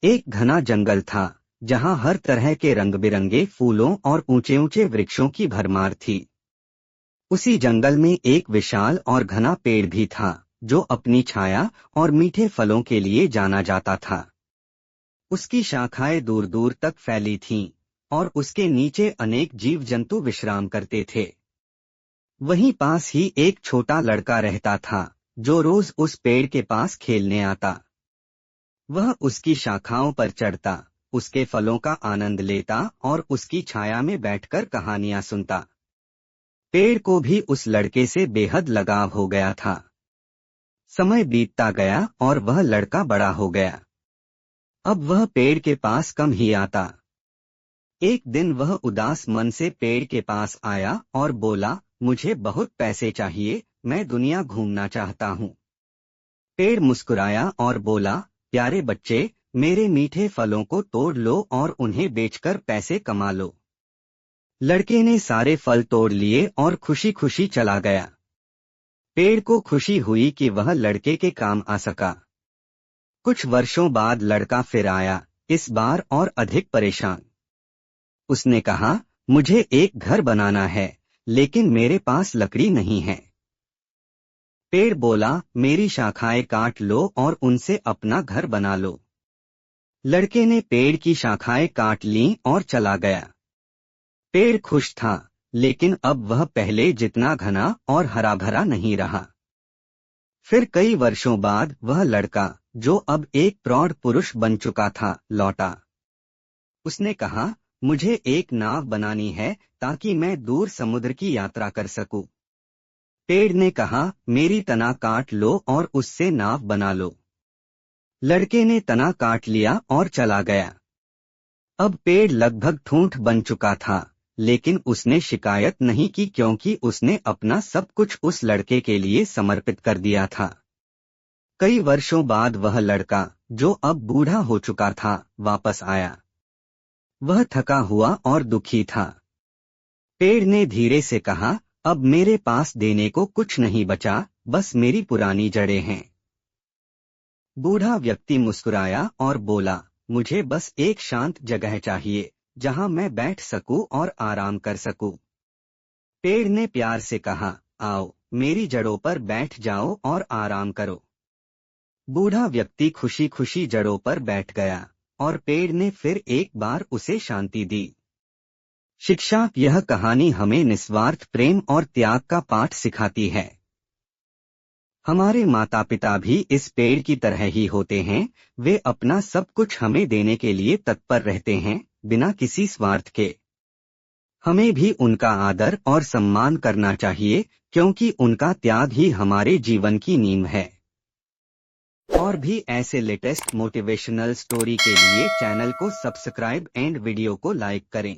एक घना जंगल था जहां हर तरह के रंग बिरंगे फूलों और ऊंचे ऊंचे वृक्षों की भरमार थी। उसी जंगल में एक विशाल और घना पेड़ भी था जो अपनी छाया और मीठे फलों के लिए जाना जाता था। उसकी शाखाएं दूर दूर तक फैली थीं और उसके नीचे अनेक जीव जंतु विश्राम करते थे। वहीं पास ही एक छोटा लड़का रहता था जो रोज उस पेड़ के पास खेलने आता। वह उसकी शाखाओं पर चढ़ता, उसके फलों का आनंद लेता और उसकी छाया में बैठकर कहानियां सुनता। पेड़ को भी उस लड़के से बेहद लगाव हो गया था। समय बीतता गया और वह लड़का बड़ा हो गया। अब वह पेड़ के पास कम ही आता। एक दिन वह उदास मन से पेड़ के पास आया और बोला, मुझे बहुत पैसे चाहिए, मैं दुनिया घूमना चाहता हूँ। पेड़ मुस्कुराया और बोला, प्यारे बच्चे, मेरे मीठे फलों को तोड़ लो और उन्हें बेचकर पैसे कमा लो। लड़के ने सारे फल तोड़ लिए और खुशी खुशी चला गया। पेड़ को खुशी हुई कि वह लड़के के काम आ सका। कुछ वर्षों बाद लड़का फिर आया, इस बार और अधिक परेशान। उसने कहा, मुझे एक घर बनाना है, लेकिन मेरे पास लकड़ी नहीं है। पेड़ बोला, मेरी शाखाएं काट लो और उनसे अपना घर बना लो। लड़के ने पेड़ की शाखाएं काट लीं और चला गया। पेड़ खुश था, लेकिन अब वह पहले जितना घना और हरा भरा नहीं रहा। फिर कई वर्षों बाद वह लड़का, जो अब एक प्रौढ़ पुरुष बन चुका था, लौटा। उसने कहा, मुझे एक नाव बनानी है ताकि मैं दूर समुद्र की यात्रा कर सकूं। पेड़ ने कहा, मेरी तना काट लो और उससे नाव बना लो। लड़के ने तना काट लिया और चला गया। अब पेड़ लगभग ठूंठ बन चुका था, लेकिन उसने शिकायत नहीं की क्योंकि उसने अपना सब कुछ उस लड़के के लिए समर्पित कर दिया था। कई वर्षों बाद वह लड़का, जो अब बूढ़ा हो चुका था, वापस आया। वह थका हुआ और दुखी था। पेड़ ने धीरे से कहा, अब मेरे पास देने को कुछ नहीं बचा, बस मेरी पुरानी जड़ें हैं। बूढ़ा व्यक्ति मुस्कुराया और बोला, मुझे बस एक शांत जगह चाहिए जहां मैं बैठ सकूं और आराम कर सकूं। पेड़ ने प्यार से कहा, आओ, मेरी जड़ों पर बैठ जाओ और आराम करो। बूढ़ा व्यक्ति खुशी खुशी जड़ों पर बैठ गया और पेड़ ने फिर एक बार उसे शांति दी। शिक्षा, यह कहानी हमें निस्वार्थ प्रेम और त्याग का पाठ सिखाती है। हमारे माता पिता भी इस पेड़ की तरह ही होते हैं, वे अपना सब कुछ हमें देने के लिए तत्पर रहते हैं, बिना किसी स्वार्थ के। हमें भी उनका आदर और सम्मान करना चाहिए, क्योंकि उनका त्याग ही हमारे जीवन की नींव है। और भी ऐसे लेटेस्ट मोटिवेशनल स्टोरी के लिए चैनल को सब्सक्राइब एंड वीडियो को लाइक करें।